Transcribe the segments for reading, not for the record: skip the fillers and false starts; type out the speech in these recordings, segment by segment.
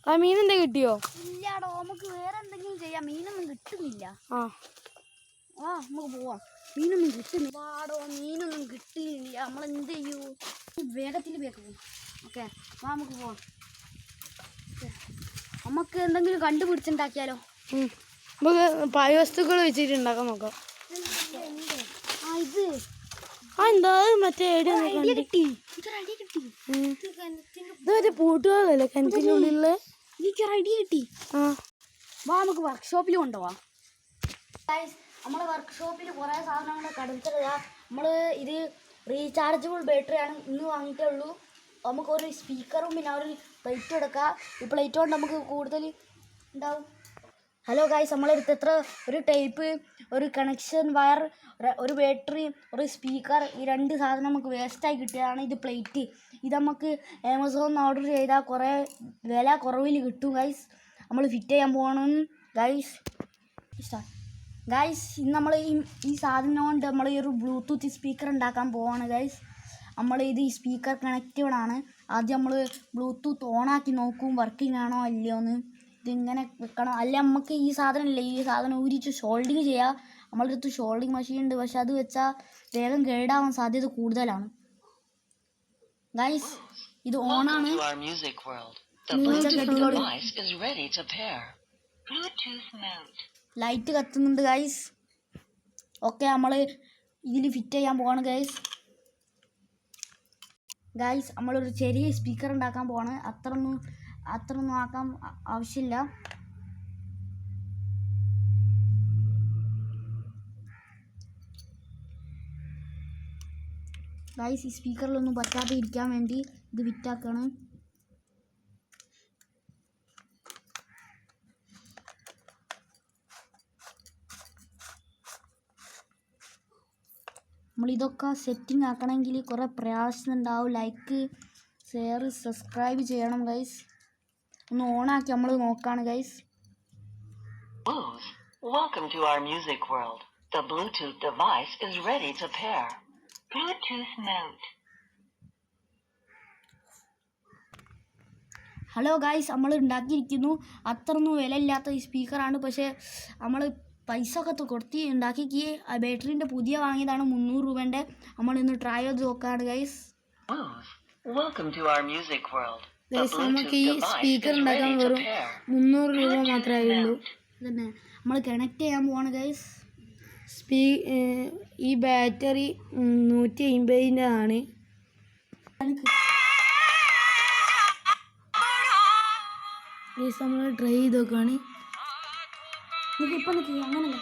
ആ മീനെന്താ കിട്ടിയോ? ഇല്ലാടോ, നമുക്ക് വേറെ എന്തെങ്കിലും ചെയ്യാം. മീനൊന്നും കിട്ടുന്നില്ല. നമുക്ക് പോവാം. മീനൊന്നും കിട്ടുന്നില്ല. വാടോ, മീനൊന്നും കിട്ടുന്നില്ല. നമ്മളെന്ത് ചെയ്യൂ? വേഗത്തിൽ പോകും. ഓക്കെ, നമുക്ക് പോവാം. നമുക്ക് എന്തെങ്കിലും കണ്ടുപിടിച്ചുണ്ടാക്കിയാലോ? നമുക്ക് പായവസ്തുക്കൾ വെച്ചിട്ടുണ്ടാക്കാൻ നോക്കാം. ഇത് എന്താ മറ്റേ കിട്ടി. മറ്റേ പൂട്ടുകളല്ലേ കിണറ്റിനുള്ളിലുള്ള? എനിക്കൊരു ഐഡിയ കിട്ടി. നമുക്ക് വർക്ക്ഷോപ്പിൽ കൊണ്ടുപോവാം. നമ്മളെ വർക്ക്ഷോപ്പിൽ കുറേ സാധനങ്ങളൊക്കെ അടുത്തില്ല. നമ്മൾ ഇത് റീചാർജബിൾ ബാറ്ററിയാണ് ഇന്ന് വാങ്ങിയിട്ടുള്ളൂ. നമുക്കൊരു സ്പീക്കറും പിന്നെ ഒരു പ്ലേറ്റ് എടുക്കാം. ഈ പ്ലേറ്റ് കൊണ്ട് നമുക്ക് കൂടുതൽ ഉണ്ടാവും. ഹലോ ഗായ്സ്, നമ്മളെടുത്ത് എത്ര ഒരു ടേപ്പ്, ഒരു കണക്ഷൻ വയർ, ഒരു ബാറ്ററി, ഒരു സ്പീക്കർ, ഈ 2 സാധനം നമുക്ക് വേസ്റ്റായി കിട്ടിയതാണ്. ഇത് പ്ലേറ്റ്. ഇത് നമുക്ക് ആമസോണിൽ ഓർഡർ ചെയ്താൽ കുറേ വില കുറവിൽ കിട്ടും ഗൈസ്. നമ്മൾ ഫിറ്റ് ചെയ്യാൻ പോകണം ഗൈസ്. ഗൈസ്, ഇന്ന് നമ്മൾ ഈ സാധനം കൊണ്ട് നമ്മൾ ഈ ഒരു ബ്ലൂടൂത്ത് സ്പീക്കർ ഉണ്ടാക്കാൻ പോവാണ് ഗൈസ്. ഈ സ്പീക്കർ കണക്റ്റഡ് ആണ്. ആദ്യം നമ്മൾ ബ്ലൂടൂത്ത് ഓണാക്കി നോക്കും വർക്കിംഗ് ആണോ അല്ലയോ എന്ന്. ഇതിങ്ങനെ വെക്കണം. അല്ല നമുക്ക് ഈ സാധനം ഊരിച്ച് ഷോൾഡിങ് ചെയ്യാം. നമ്മളുടെ അടുത്ത് ഷോൾഡിങ് മെഷീൻ ഉണ്ട്, പക്ഷെ അത് വെച്ചാൽ വേഗം കേടാവാൻ സാധ്യത കൂടുതലാണ് ഗൈസ്. ഇത് ഓണാണ്. Light കത്തുന്നുണ്ട് guys. ഓക്കെ, നമ്മൾ ഇതിൽ ഫിറ്റ് ചെയ്യാൻ പോവാണ് ഗൈസ്. നമ്മളൊരു ചെറിയ സ്പീക്കർ ഉണ്ടാക്കാൻ പോവാണ്. അത്രയൊന്നും ആക്കാൻ ആവശ്യമില്ല. ഗൈസ്, ഈ സ്പീക്കറിലൊന്നും പറ്റാതെ ഇരിക്കാൻ വേണ്ടി ഇത് ഫിറ്റാക്കാണ്. നമ്മളിതൊക്കെ സെറ്റിംഗ് ആക്കണമെങ്കിൽ കുറേ പ്രയാസം ഉണ്ടാവും. ലൈക്ക്, ഷെയർ, സബ്സ്ക്രൈബ് ചെയ്യണം ഗൈസ്. ഒന്ന് ഓണാക്കി നമ്മൾ നോക്കാണ് guys. Welcome to our music world. The Bluetooth device is ready to pair. Bluetooth mode. Hello guys, നമ്മൾ ഉണ്ടാക്കിയിരിക്കുന്നു. അത്രയൊന്നും വിലയില്ലാത്ത ഈ സ്പീക്കറാണ്. പക്ഷേ നമ്മൾ പൈസ ഒക്കെ കൊടുത്ത് ഉണ്ടാക്കി. ആ ബാറ്ററിൻ്റെ പുതിയ വാങ്ങിയതാണ് 300 രൂപേൻ്റെ. നമ്മളിന്ന് ട്രൈ ചെയ്ത് നോക്കാണ് ഗൈസ്. നമുക്ക് ഈ സ്പീക്കർ ഉണ്ടാക്കാൻ വെറും 300 രൂപ മാത്രമേ ഉള്ളൂ. തന്നെ നമ്മൾ കണക്ട് ചെയ്യാൻ പോവാണ് ഗൈസ്. ഈ ബാറ്ററി 150 ആണ്. നമ്മൾ ട്രൈ ചെയ്ത് നോക്കുകയാണ്. ഇപ്പം അങ്ങനല്ല.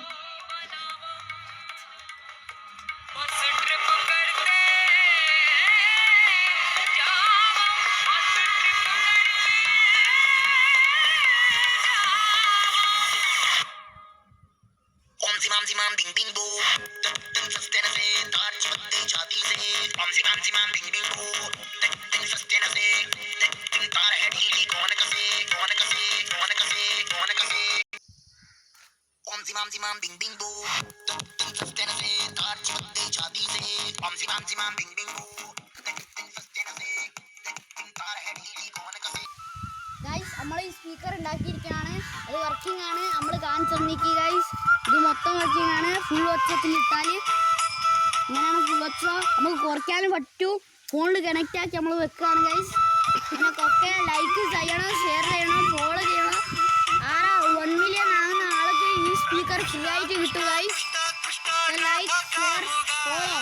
ഗൈസ്, നമ്മൾ ഈ സ്പീക്കർ ഉണ്ടാക്കിയിരിക്കുകയാണ്. അത് വർക്കിംഗ് ആണ്. നമ്മൾ കാണിച്ചു തന്നിക്ക് ഗൈസ്. ഇത് മൊത്തം വർക്കിംഗ് ആണ്. ഫുൾ ഒച്ചത്തിൽ ഇട്ടാൽ ഇങ്ങനെയാണ് ഫുൾ ഒച്ച. നമുക്ക് കുറയ്ക്കാനും പറ്റും. ഫോണിൽ കണക്റ്റ് ആക്കി നമ്മൾ വെക്കുകയാണ് ഗൈസ്. നിങ്ങൾക്കൊക്കെ ലൈക്ക് ചെയ്യണം, ഷെയർ ചെയ്യണം, ഫോളോ ചെയ്യണം. 1 മില്യൺ ആകുന്ന ആൾക്ക് ഈ സ്പീക്കർ ഫ്രീ ആയിട്ട് കിട്ടും ഗൈസ്. Like, share, follow.